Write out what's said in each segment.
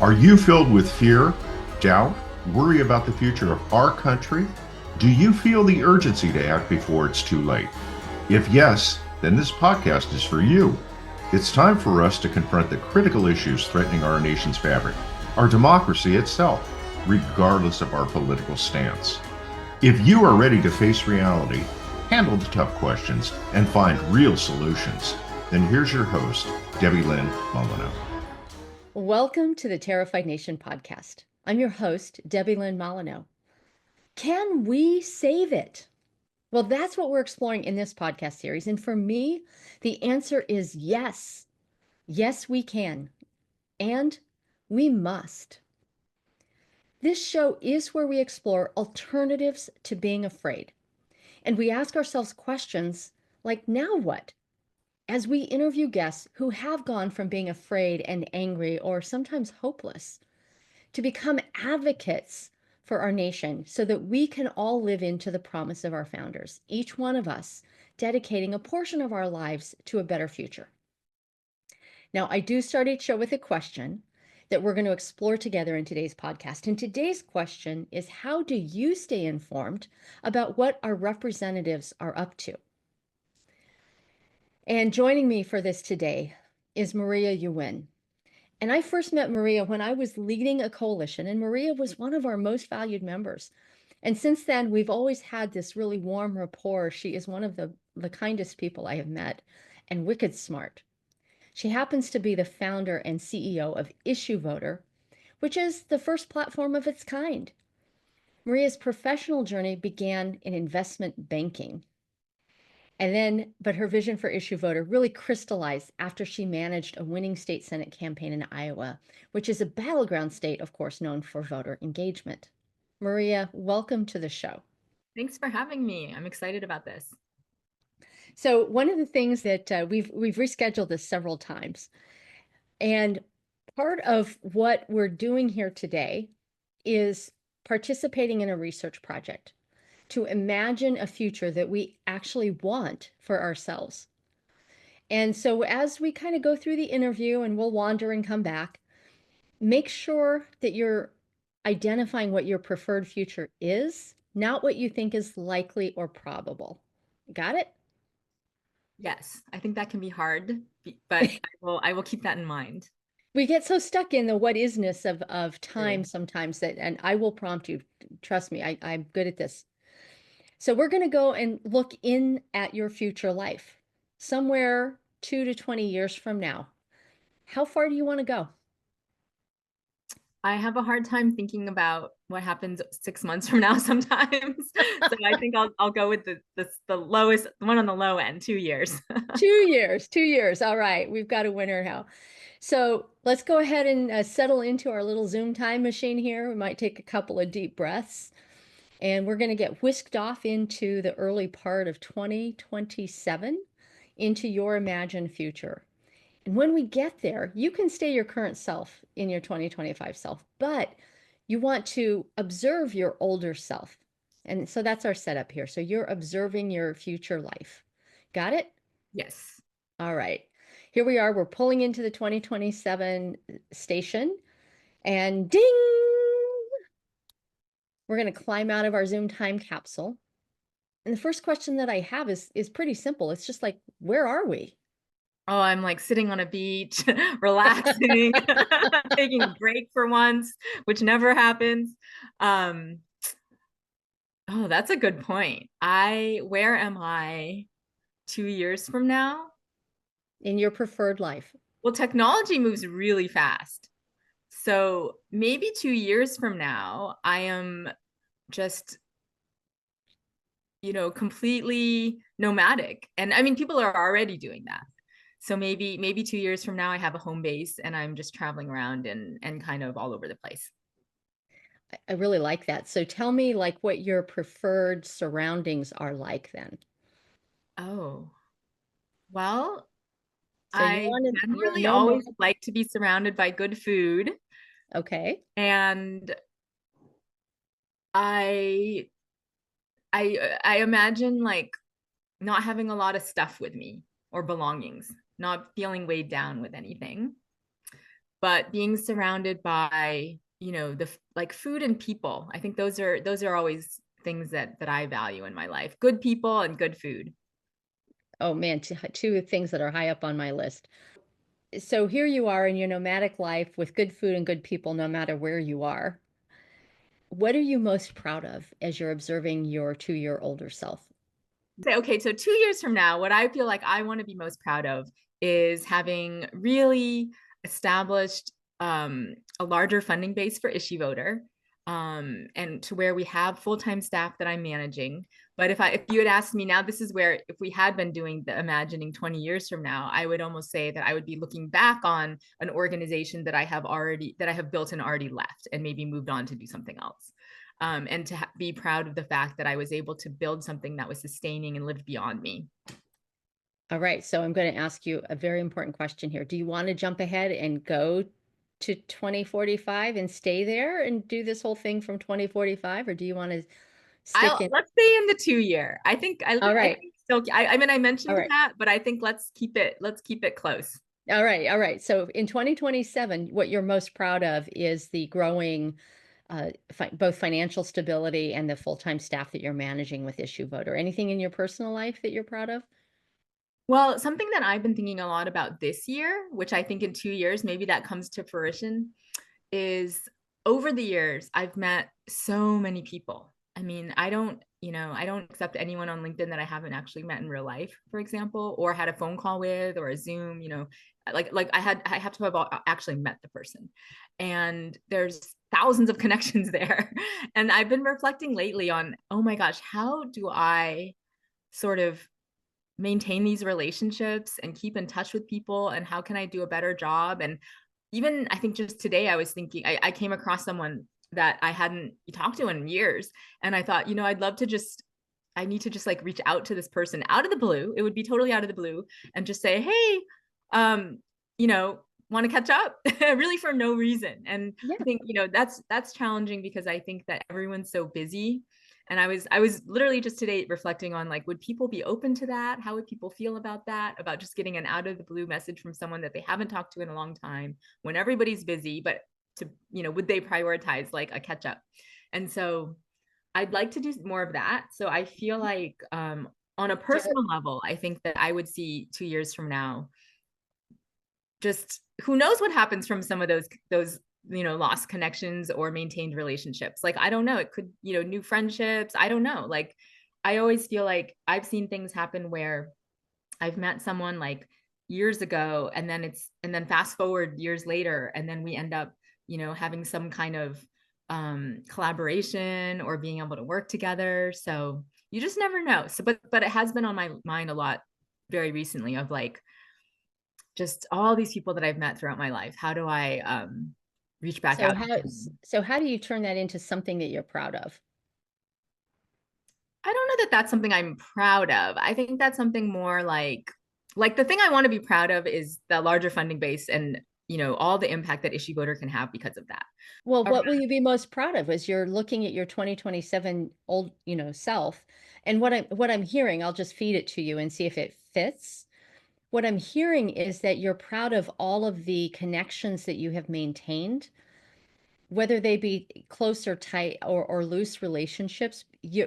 Are you filled with fear, doubt, worry about the future of our country? Do you feel the urgency to act before it's too late? If yes, then this podcast is for you. It's time for us to confront the critical issues threatening our nation's fabric, our democracy itself, regardless of our political stance. If you are ready to face reality, handle the tough questions, and find real solutions, then here's your host, Debilyn Molineaux. Welcome to the Terrified Nation podcast. I'm your host, Debilyn Molineaux. Can we save it? Well, that's what we're exploring in this podcast series. And for me, the answer is yes. Yes, we can. And we must. This show is where we explore alternatives to being afraid. And we ask ourselves questions like, now what? As we interview guests who have gone from being afraid and angry or sometimes hopeless to become advocates for our nation so that we can all live into the promise of our founders, each one of us dedicating a portion of our lives to a better future. Now, I do start each show with a question that we're going to explore together in today's podcast. And today's question is, how do you stay informed about what our representatives are up to? And joining me for this today is Maria Yuan. And I first met Maria when I was leading a coalition, and Maria was one of our most valued members. And since then, we've always had this really warm rapport. She is one of the kindest people I have met and wicked smart. She happens to be the founder and CEO of IssueVoter, which is the first platform of its kind. Maria's professional journey began in investment banking. But her vision for IssueVoter really crystallized after she managed a winning state Senate campaign in Iowa, which is a battleground state, of course, known for voter engagement. Maria, welcome to the show. Thanks for having me. I'm excited about this. So one of the things that we've rescheduled this several times, and part of what we're doing here today is participating in a research project to imagine a future that we actually want for ourselves. And so as we kind of go through the interview, and we'll wander and come back, make sure that you're identifying what your preferred future is, not what you think is likely or probable. Got it? Yes, I think that can be hard, but I will keep that in mind. We get so stuck in the what isness of time sometimes that, and I will prompt you, trust me, I'm good at this. So we're going to go and look in at your future life, somewhere 2 to 20 years from now. How far do you want to go? I have a hard time thinking about what happens 6 months from now sometimes. So I think I'll go with the lowest one on the low end, 2 years. 2 years, 2 years. All right, we've got a winner now. So let's go ahead and settle into our little Zoom time machine here. We might take a couple of deep breaths. And we're going to get whisked off into the early part of 2027 into your imagined future. And when we get there, you can stay your current self in your 2025 self, but you want to observe your older self. And so that's our setup here. So you're observing your future life. Got it? Yes. All right. Here we are. We're pulling into the 2027 station, and ding! We're going to climb out of our Zoom time capsule. And the first question that I have is pretty simple. It's just like, where are we? Oh, I'm like sitting on a beach, relaxing, taking a break for once, which never happens. Oh, that's a good point. Where am I 2 years from now? In your preferred life? Well, technology moves really fast. So maybe 2 years from now, I am just, completely nomadic. And I mean, people are already doing that. So maybe 2 years from now, I have a home base and I'm just traveling around and kind of all over the place. I really like that. So tell me like what your preferred surroundings are like then. Oh, well, So I generally always like to be surrounded by good food. Okay. And I imagine like not having a lot of stuff with me or belongings, not feeling weighed down with anything. but being surrounded by, the like food and people. I think those are always things that I value in my life. Good people and good food. Oh man, two things that are high up on my list. So here you are in your nomadic life with good food and good people, no matter where you are. What are you most proud of as you're observing your 2-year older self? Say, okay, so 2 years from now, what I feel like I want to be most proud of is having really established a larger funding base for IssueVoter, and to where we have full-time staff that I'm managing. But if you had asked me now, this is where, if we had been doing the imagining 20 years from now, I would almost say that I would be looking back on an organization that I have built and already left and maybe moved on to do something else. And to be proud of the fact that I was able to build something that was sustaining and lived beyond me. All right, so I'm going to ask you a very important question here. Do you want to jump ahead and go to 2045 and stay there and do this whole thing from 2045, or do you want to stick in? Let's stay in the 2 year. All right. I think still, I mean, I All mentioned right. that, but I think let's keep it close. All right. All right. So in 2027, what you're most proud of is the growing both financial stability and the full-time staff that you're managing with IssueVoter. Anything in your personal life that you're proud of? Well, something that I've been thinking a lot about this year, which I think in 2 years, maybe that comes to fruition, is over the years, I've met so many people. I mean, I don't accept anyone on LinkedIn that I haven't actually met in real life, for example, or had a phone call with, or a Zoom, like I have to have actually met the person. And there's thousands of connections there. And I've been reflecting lately on, oh my gosh, how do I sort of maintain these relationships and keep in touch with people, and how can I do a better job? And even I think just today I was thinking, I came across someone that I hadn't talked to in years, and I thought, I need to just like reach out to this person out of the blue. It would be totally out of the blue, and just say, hey, want to catch up, really for no reason. And Yeah. I think, that's challenging, because I think that everyone's so busy. And I was literally just today reflecting on, like, would people be open to that? How would people feel about that? About just getting an out of the blue message from someone that they haven't talked to in a long time, when everybody's busy, but would they prioritize like a catch up? And so I'd like to do more of that. So I feel like, on a personal level, I think that I would see 2 years from now, just who knows what happens from some of those lost connections or maintained relationships. Like, I don't know, it could, new friendships. I don't know. Like, I always feel like I've seen things happen where I've met someone like years ago, and then fast forward years later, and then we end up, having some kind of collaboration or being able to work together. So you just never know. So, but it has been on my mind a lot very recently, of like, just all these people that I've met throughout my life. How do I reach back out? So how do you turn that into something that you're proud of? I don't know that that's something I'm proud of. I think that's something more like the thing I want to be proud of is the larger funding base, and all the impact that IssueVoter can have because of that. Well, what will you be most proud of as you're looking at your 2027 old, self? And what I'm hearing, I'll just feed it to you and see if it fits. What I'm hearing is that you're proud of all of the connections that you have maintained, whether they be close or tight or loose relationships,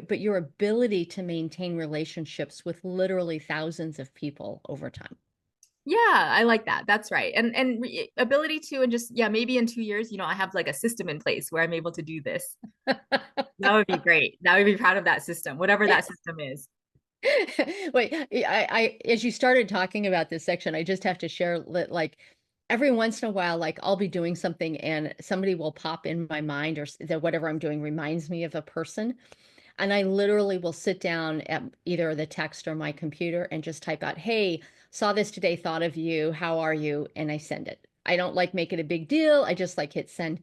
but your ability to maintain relationships with literally thousands of people over time. Yeah, I like that. That's right. And ability to, and just, yeah, maybe in 2 years, I have like a system in place where I'm able to do this. That would be great. That would be proud of that system, whatever that system is. Wait, I as you started talking about this section, I just have to share that, like, every once in a while, like, I'll be doing something and somebody will pop in my mind, or that whatever I'm doing reminds me of a person. And I literally will sit down at either the text or my computer and just type out, hey, saw this today, thought of you, how are you? And I send it. I don't like make it a big deal. I just like hit send.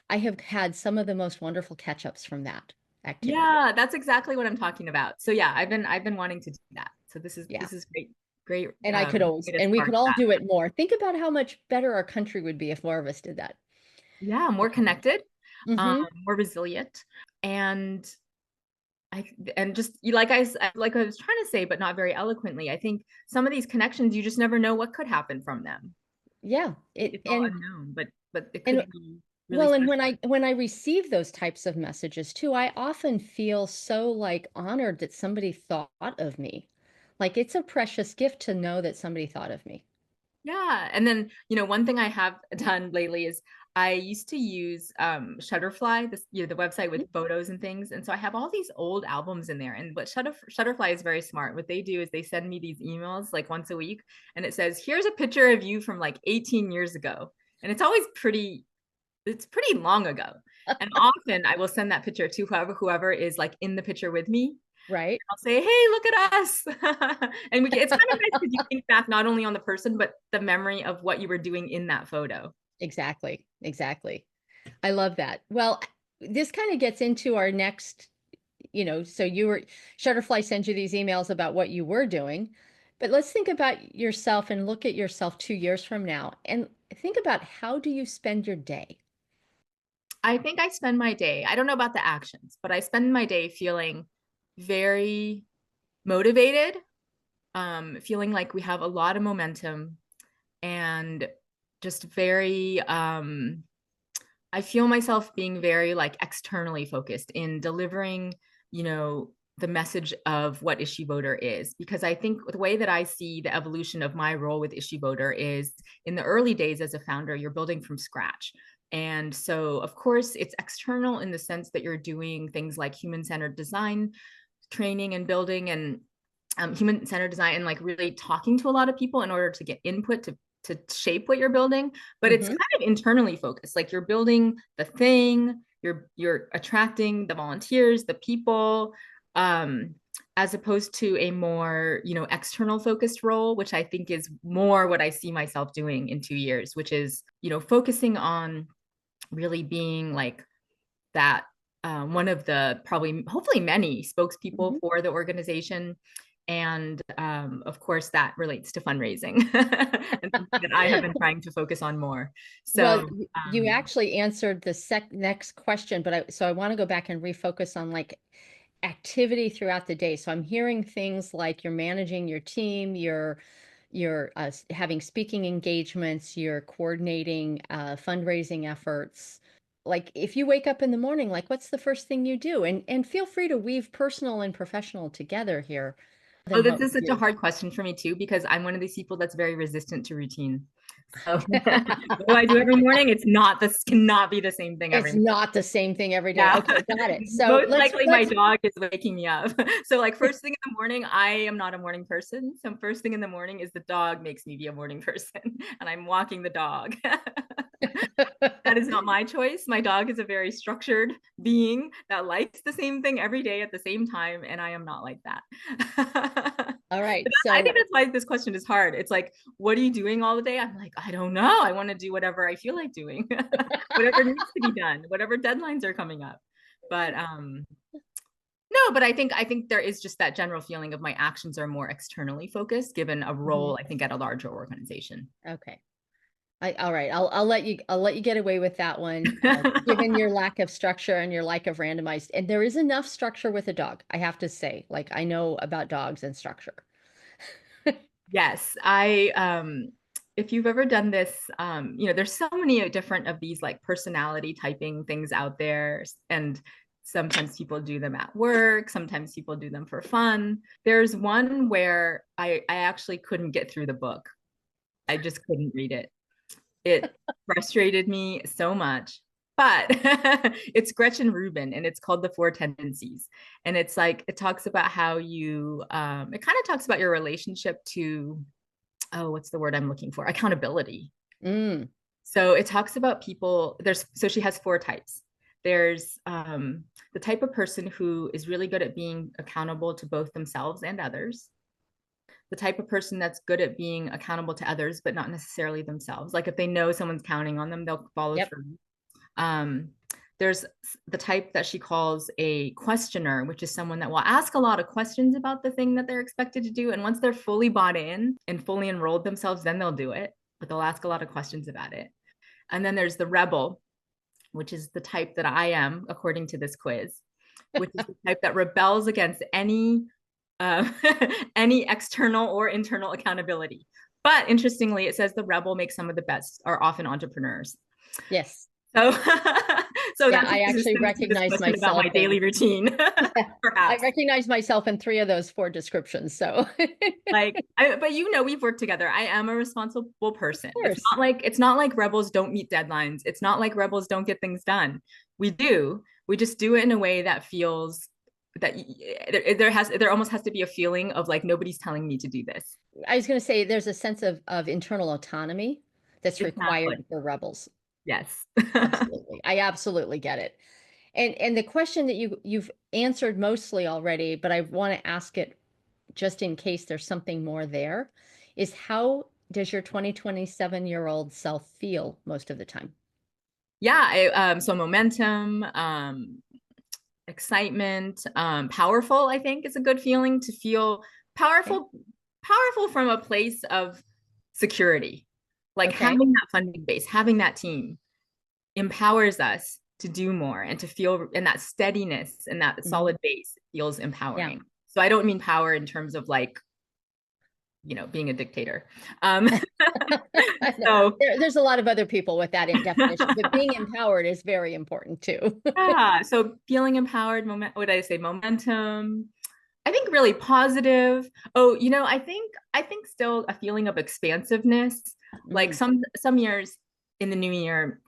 I have had some of the most wonderful catch-ups from that activity. Yeah, that's exactly what I'm talking about. So yeah, I've been wanting to do that. So this is great. Great. And I could always, and we could all do it more. Think about how much better our country would be if more of us did that. Yeah, more connected, Mm-hmm. more resilient, and just like I was trying to say, but not very eloquently. I think some of these connections, you just never know what could happen from them. Yeah, It's all unknown, but but it And could be really well, and special. when I receive those types of messages too, I often feel so like honored that somebody thought of me. Like it's a precious gift to know that somebody thought of me. Yeah. And then, one thing I have done lately is I used to use Shutterfly, the website with photos and things. And so I have all these old albums in there. And what Shutterfly is very smart. What they do is they send me these emails like once a week, and it says, here's a picture of you from like 18 years ago. And it's always it's pretty long ago. And often I will send that picture to whoever is like in the picture with me. Right? I'll say, hey, look at us. And it's kind of nice because you think back not only on the person, but the memory of what you were doing in that photo. Exactly. Exactly. I love that. Well, this kind of gets into our next, so Shutterfly sends you these emails about what you were doing, but let's think about yourself and look at yourself 2 years from now and think about how do you spend your day? I think I spend my day, I don't know about the actions, but I spend my day feeling very motivated, feeling like we have a lot of momentum, and just very I feel myself being very like externally focused in delivering, the message of what IssueVoter is. Because I think the way that I see the evolution of my role with IssueVoter is in the early days as a founder, you're building from scratch. And so, of course, it's external in the sense that you're doing things like human-centered design training and building, and human-centered design, and like really talking to a lot of people in order to get input to shape what you're building. But it's Hmm. kind of internally focused, like you're building the thing, you're attracting the volunteers, the people, um, as opposed to a more external focused role, which I think is more what I see myself doing in 2 years, which is focusing on really being like that, one of the probably hopefully many spokespeople Hmm. for the organization. And of course, that relates to fundraising and something that I have been trying to focus on more. Well, So, you actually answered the next question, but I want to go back and refocus on like activity throughout the day. So I'm hearing things like you're managing your team, you're having speaking engagements, you're coordinating fundraising efforts. Like if you wake up in the morning, like what's the first thing you do? And feel free to weave personal and professional together here. oh, Than this what is we such a do. hard question for me too, because I'm one of these people that's very resistant to routine. So, what do I do every morning? It's not this cannot be the same thing every It's morning. not the same thing every day. Yeah. Okay, got it. So Most let's likely my let's dog is waking me up. So like first thing in the morning, I am not a morning person. So first thing in the morning is the dog makes me be a morning person and I'm walking the dog. That is not my choice. My dog is a very structured being that likes the same thing every day at the same time, and I am not like that. All right. I So think that's why this question is hard. It's like, what are you doing all the day? I'm like, I don't know. I want to do whatever I feel like doing, whatever needs to be done, whatever deadlines are coming up. But no, but I think there is just that general feeling of my actions are more externally focused, given a Mhm. role, I think, at a larger organization. Okay. All right. I'll let you get away with that one, given your lack of structure and your lack of randomized. And there is enough structure with a dog, I have to say. Like I know about dogs and structure. Yes, I if you've ever done this, there's so many different of these like personality typing things out there, and sometimes people do them at work, sometimes people do them for fun. There's one where I actually couldn't get through the book. I just couldn't read it. It frustrated me so much. But it's Gretchen Rubin, and it's called The Four Tendencies. And it's like it talks about how you it kind of talks about your relationship to, oh, what's the word I'm looking for? Accountability. Mm, So it talks about people, so she has four types. There's the type of person who is really good at being accountable to both themselves and others. The type of person that's good at being accountable to others, but not necessarily themselves. Like if they know someone's counting on them, they'll follow yep. through. Um, there's the type that she calls a questioner, which is someone that will ask a lot of questions about the thing that they're expected to do. And once they're fully bought in and fully enrolled themselves, then they'll do it, but they'll ask a lot of questions about it. And then there's the rebel, which is the type that I am, according to this quiz, which is the type that rebels against any uh, any external or internal accountability. But interestingly, it says the rebel makes some of the best are often entrepreneurs. Yes. So, so Yeah, that's I actually this recognize question about myself my daily routine, I perhaps. recognize myself in 3 of those 4 descriptions. So, But we've worked together. I am a responsible person. of course. It's not like rebels don't meet deadlines. It's not like rebels don't get things done. We do. We just do it in a way that feels that there almost has to be a feeling of like nobody's telling me to do this. I was going to say there's a sense of internal autonomy that's Exactly. required for rebels. Yes. Absolutely. I absolutely get it. And the question that you've answered mostly already, but I want to ask it just in case there's something more there, is how does your 2027-year-old self feel most of the time? Yeah. So momentum, excitement, powerful, I think is a good feeling to feel Okay. powerful from a place of security. Like Okay. having that funding base, having that team empowers us to do more and to feel, and that steadiness and that Mhm. solid base feels Yeah. empowering. So I don't mean power in terms of like, being a dictator. Um, so There's a lot of other people with that in definition, but being empowered is very important too. yeah, so feeling empowered, what did I say? Momentum. I think really positive. Oh, I think still a feeling of expansiveness. Like Mm, some years in the new year,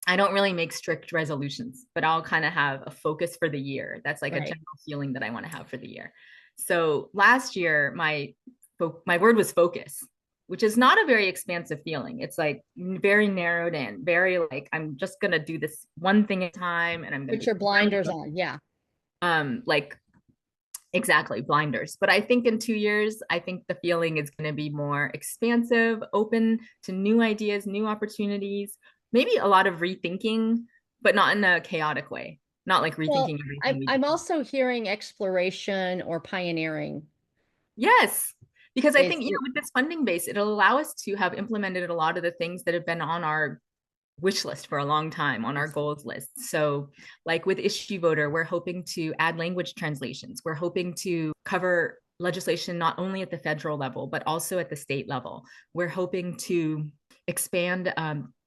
I don't really make strict resolutions, but I'll kind of have a focus for the year. That's like a right. general feeling that I want to have for the year. So last year, my word was focus, which is not a very expansive feeling. It's like very narrowed in, very like I'm just gonna do this one thing at a time, and I'm gonna Put be your really blinders on. Yeah. like exactly blinders. But I think in 2 years, I think the feeling is going to be more expansive, open to new ideas, new opportunities, maybe a lot of rethinking, but not in a chaotic way, not like Well, rethinking everything I'm we do. I'm also hearing exploration or pioneering Yes, because I think, is with this funding base, it'll allow us to have implemented a lot of the things that have been on our wish list for a long time, on our yes. goals list. So like with IssueVoter, we're hoping to add language translations. We're hoping to cover legislation not only at the federal level, but also at the state level. We're hoping to expand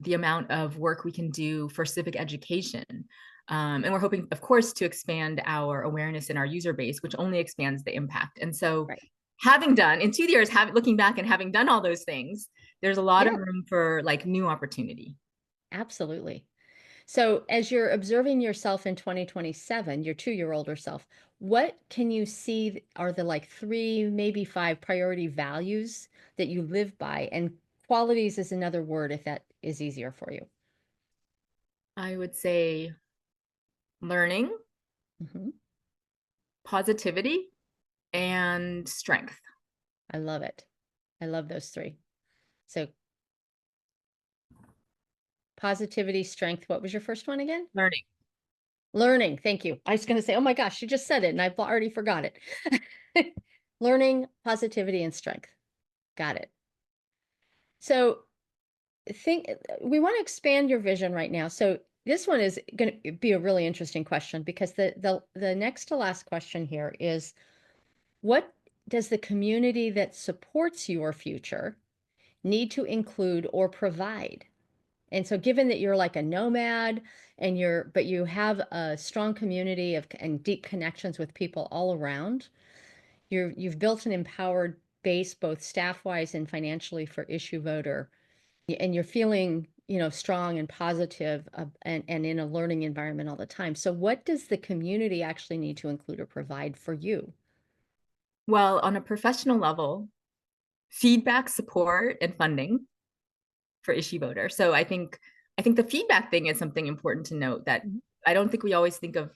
the amount of work we can do for civic education. And we're hoping, of course, to expand our awareness in our user base, which only expands the impact. And so Right. having done in 2 years, looking back and having done all those things, there's a lot of Yeah, room for like new opportunity. absolutely. So as you're observing yourself in 2027, your 2-year older self, what can you see are the like 3, maybe 5 priority values that you live by? And qualities is another word if that is easier for you. I would say learning, Mhm. positivity, and strength. I love it. I love those 3. So positivity, strength. What was your first one again? Learning. Learning. Thank you. I was going to say, oh my gosh, you just said it and I've already forgot it. Learning, positivity, and strength. Got it. So we want to expand your vision right now. So this one is going to be a really interesting question because the next to last question here is what does the community that supports your future need to include or provide? And so given that you're like a nomad and but you have a strong community and deep connections with people all around, you've built an empowered base both staff-wise and financially for IssueVoter, and you're feeling, strong and positive, and in a learning environment all the time. So what does the community actually need to include or provide for you? Well, on a professional level, feedback, support, and funding for IssueVoter. So I think the feedback thing is something important to note that Mhm. I don't think we always think of,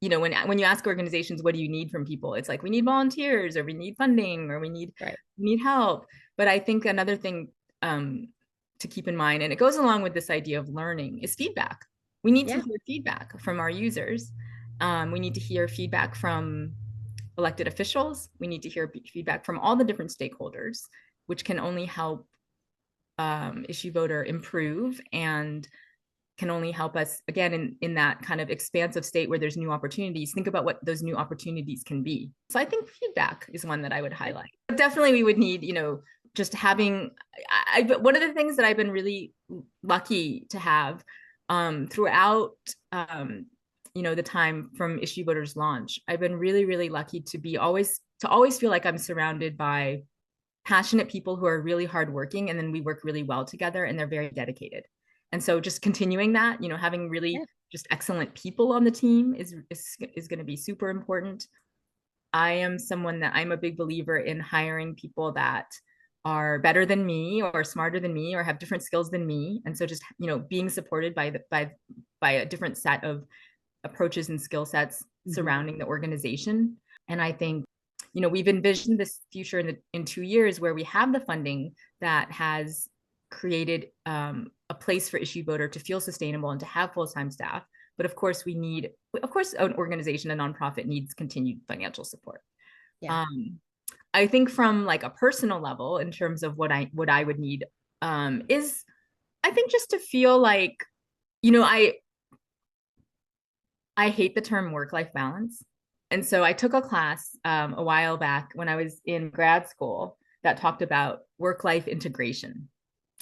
when you ask organizations, what do you need from people? It's like we need volunteers, or we need funding, or Right. we need help. But I think another thing um, to keep in mind, and it goes along with this idea of learning, is feedback. We need to Yeah. hear feedback from our users. We need to hear feedback from elected officials. We need to hear feedback from all the different stakeholders, which can only help IssueVoter improve, and can only help us again in that kind of expansive state where there's new opportunities. Think about what those new opportunities can be. So I think feedback is one that I would highlight. But definitely we would need, just having, one of the things that I've been really lucky to have throughout, the time from IssueVoter's launch, I've been really, really lucky to always feel like I'm surrounded by passionate people who are really hardworking, and then we work really well together, and they're very dedicated. And so just continuing that, having really just excellent people on the team is going to be super important. I am someone that I'm a big believer in hiring people that are better than me or smarter than me or have different skills than me. And so just, being supported by a different set of approaches and skill sets surrounding the organization. And I think, we've envisioned this future in 2 years where we have the funding that has created a place for IssueVoter to feel sustainable and to have full-time staff. But of course, an organization, a nonprofit, needs continued financial support. Yeah. I think from like a personal level, in terms of what I would need, is I think just to feel like, I hate the term work-life balance. And so I took a class a while back when I was in grad school that talked about work-life integration.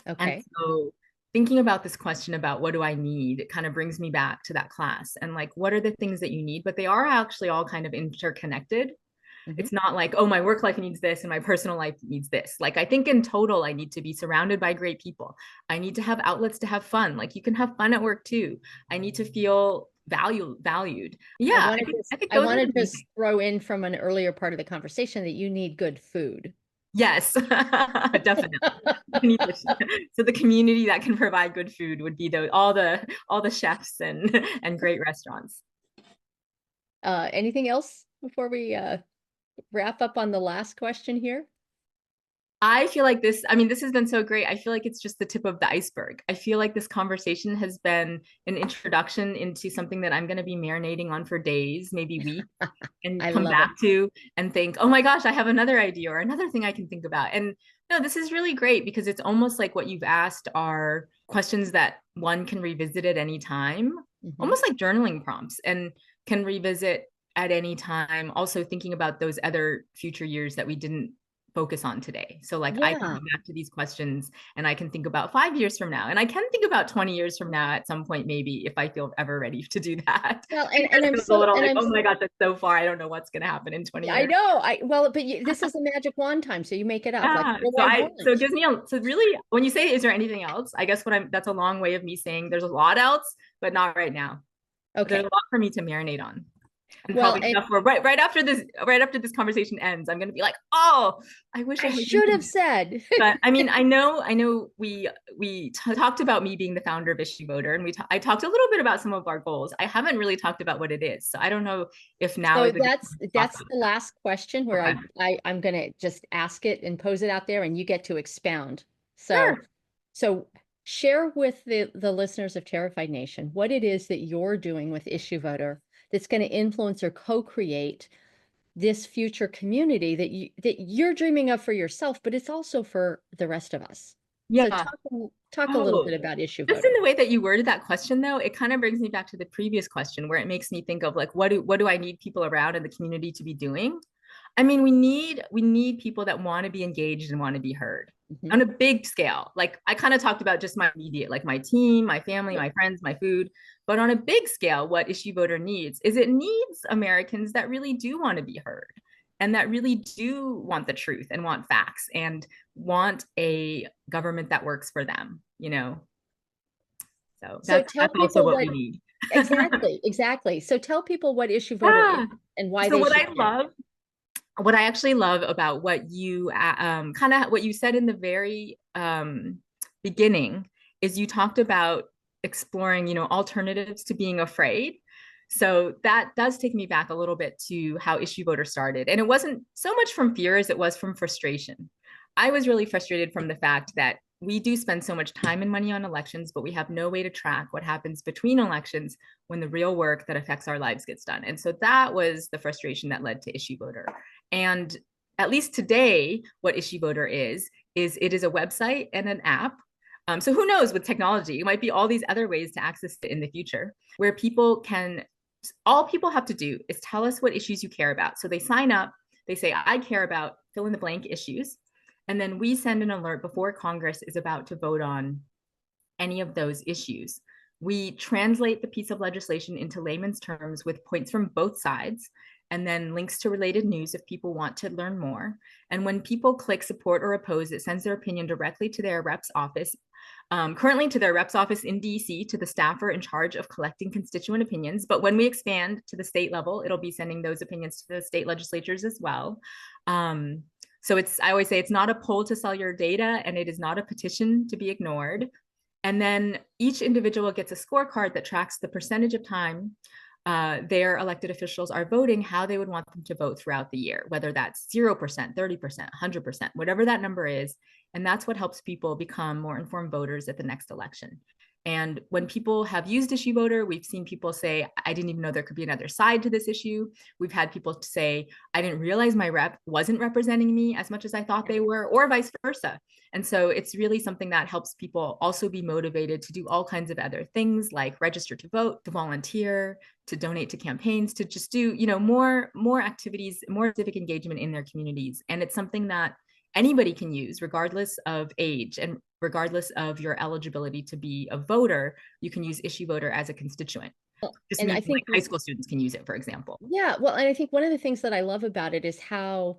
Okay. And so thinking about this question about what do I need, it kind of brings me back to that class and like, what are the things that you need? But they are actually all kind of interconnected. It's not like, oh, my work life needs this and my personal life needs this. Like, I think in total, I need to be surrounded by great people. I need to have outlets to have fun. Like, you can have fun at work too. I need to feel valued. Yeah. I wanted to throw in from an earlier part of the conversation that you need good food. Yes, definitely. So the community that can provide good food would be all the chefs and great restaurants. Anything else before we wrap up on the last question here? I feel like this has been so great. I feel like it's just the tip of the iceberg. I feel like this conversation has been an introduction into something that I'm going to be marinating on for days, maybe weeks, and come back to and think, oh my gosh, I have another idea or another thing I can think about. And no, this is really great because it's almost like what you've asked are questions that one can revisit at any time, almost like journaling prompts, and can revisit at any time. Also thinking about those other future years that we didn't focus on today. So like I can come back to these questions and I can think about 5 years from now, and I can think about 20 years from now at some point, maybe, if I feel ever ready to do that. Well, and I'm so, oh my God, that's so far. I don't know what's going to happen in 20 years. I know. But this is a magic wand time, so you make it up. Yeah. So it gives me so really, when you say, is there anything else? I guess that's a long way of me saying there's a lot else, but not right now. Okay. There's a lot for me to marinate on. And probably right after this conversation ends, I'm going to be like, oh, I wish I should have said. But I mean, I know we talked about me being the founder of IssueVoter, and I talked a little bit about some of our goals. I haven't really talked about what it is, so I don't know if now. So that's the last question where I'm going to just ask it and pose it out there, and you get to expound. So share with the listeners of Terrified Nation what it is that you're doing with IssueVoter that's going to influence or co-create this future community that you're dreaming of for yourself, but it's also for the rest of us. Yeah. So talk a little bit about IssueVoter. Just in the way that you worded that question, though, it kind of brings me back to the previous question, where it makes me think of like, what do I need people around in the community to be doing? I mean, we need people that want to be engaged and want to be heard on a big scale. Like I kind of talked about just my immediate, like my team, my family, my friends, my food. But on a big scale, what IssueVoter needs Americans that really do want to be heard, and that really do want the truth and want facts and want a government that works for them, So that's also what we need. Exactly. So tell people what IssueVoter is and why they should. What I actually love about what you what you said in the very beginning is you talked about exploring, alternatives to being afraid. So that does take me back a little bit to how IssueVoter started. And it wasn't so much from fear as it was from frustration. I was really frustrated from the fact that we do spend so much time and money on elections, but we have no way to track what happens between elections when the real work that affects our lives gets done. And so that was the frustration that led to IssueVoter. And at least today, what IssueVoter is it is a website and an app. So who knows, with technology, it might be all these other ways to access it in the future, where all people have to do is tell us what issues you care about. So they sign up, they say, I care about fill in the blank issues. And then we send an alert before Congress is about to vote on any of those issues. We translate the piece of legislation into layman's terms with points from both sides, and then links to related news if people want to learn more. And when people click support or oppose, it sends their opinion directly to their rep's office, currently to their rep's office in DC, to the staffer in charge of collecting constituent opinions. But when we expand to the state level, it'll be sending those opinions to the state legislatures as well. So I always say it's not a poll to sell your data, and it is not a petition to be ignored. And then each individual gets a scorecard that tracks the percentage of time their elected officials are voting, how they would want them to vote throughout the year, whether that's 0%, 30%, 100%, whatever that number is. And that's what helps people become more informed voters at the next election. And when people have used IssueVoter, we've seen people say, I didn't even know there could be another side to this issue. We've had people say, I didn't realize my rep wasn't representing me as much as I thought they were, or vice versa. And so it's really something that helps people also be motivated to do all kinds of other things, like register to vote, to volunteer, to donate to campaigns, to just do, more activities, more civic engagement in their communities. And it's something that anybody can use, regardless of age and regardless of your eligibility to be a voter. You can use IssueVoter as a constituent. And I think high school students can use it, for example. Yeah, well, and I think one of the things that I love about it is how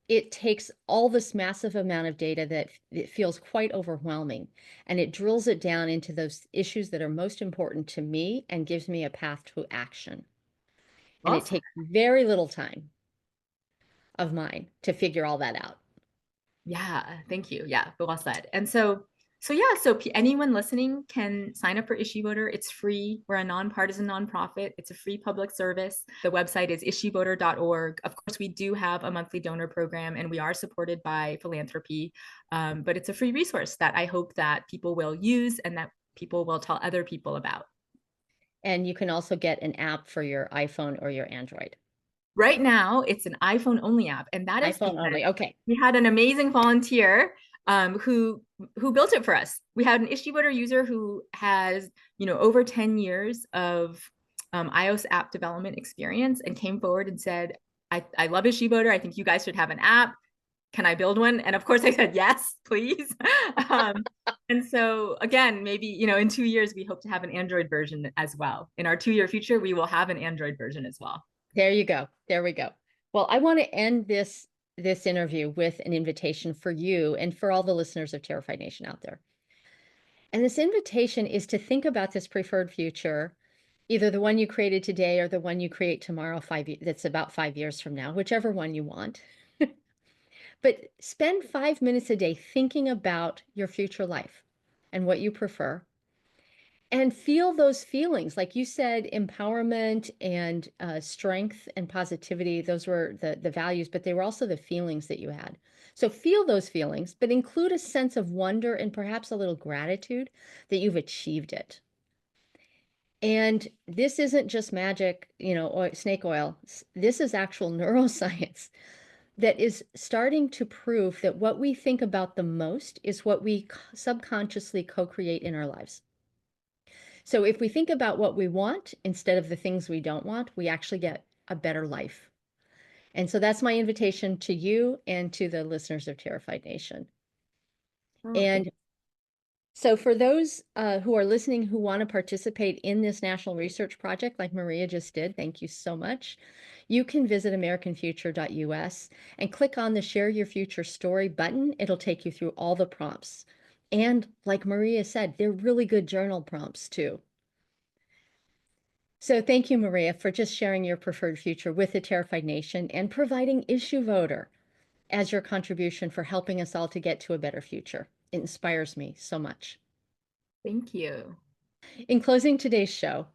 it takes all this massive amount of data that it feels quite overwhelming, and it drills it down into those issues that are most important to me and gives me a path to action. And it takes very little time of mine to figure all that out. Yeah, thank you. Yeah, well said. And so anyone listening can sign up for IssueVoter. It's free. We're a nonpartisan nonprofit. It's a free public service. The website is issuevoter.org. Of course, we do have a monthly donor program, and we are supported by philanthropy. But it's a free resource that I hope that people will use and that people will tell other people about. And you can also get an app for your iPhone or your Android. Right now, it's an iPhone only app, and that is iPhone only. Okay. We had an amazing volunteer who built it for us. We had an IssueVoter user who has over 10 years of iOS app development experience, and came forward and said, I love IssueVoter. I think you guys should have an app. Can I build one? And of course I said, yes, please. And so again, maybe, in 2 years, we hope to have an Android version as well. In our 2-year future, we will have an Android version as well. There you go. There we go. Well, I want to end this interview with an invitation for you and for all the listeners of Terrified Nation out there. And this invitation is to think about this preferred future, either the one you created today or the one you create tomorrow, that's about 5 years from now, whichever one you want. But spend 5 minutes a day thinking about your future life and what you prefer. And feel those feelings, like you said, empowerment and strength and positivity. Those were the values, but they were also the feelings that you had. So feel those feelings, but include a sense of wonder and perhaps a little gratitude that you've achieved it. And this isn't just magic, snake oil. This is actual neuroscience that is starting to prove that what we think about the most is what we subconsciously co-create in our lives. So if we think about what we want instead of the things we don't want, we actually get a better life. And so that's my invitation to you and to the listeners of Terrified Nation. And so for those who are listening who want to participate in this national research project, like Maria just did, thank you so much. You can visit AmericanFuture.us and click on the Share Your Future Story button. It'll take you through all the prompts. And like Maria said, they're really good journal prompts too. So thank you, Maria, for just sharing your preferred future with the Terrified Nation and providing IssueVoter as your contribution for helping us all to get to a better future. It inspires me so much. Thank you. In closing today's show,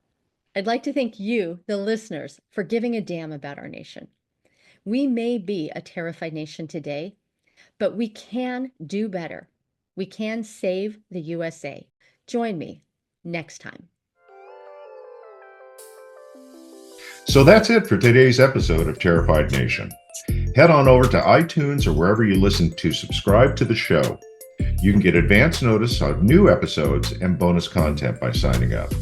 I'd like to thank you, the listeners, for giving a damn about our nation. We may be a terrified nation today, but we can do better. We can save the USA. Join me next time. So that's it for today's episode of Terrified Nation. Head on over to iTunes or wherever you listen to subscribe to the show. You can get advance notice of new episodes and bonus content by signing up.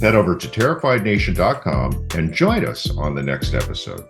Head over to terrifiednation.com and join us on the next episode.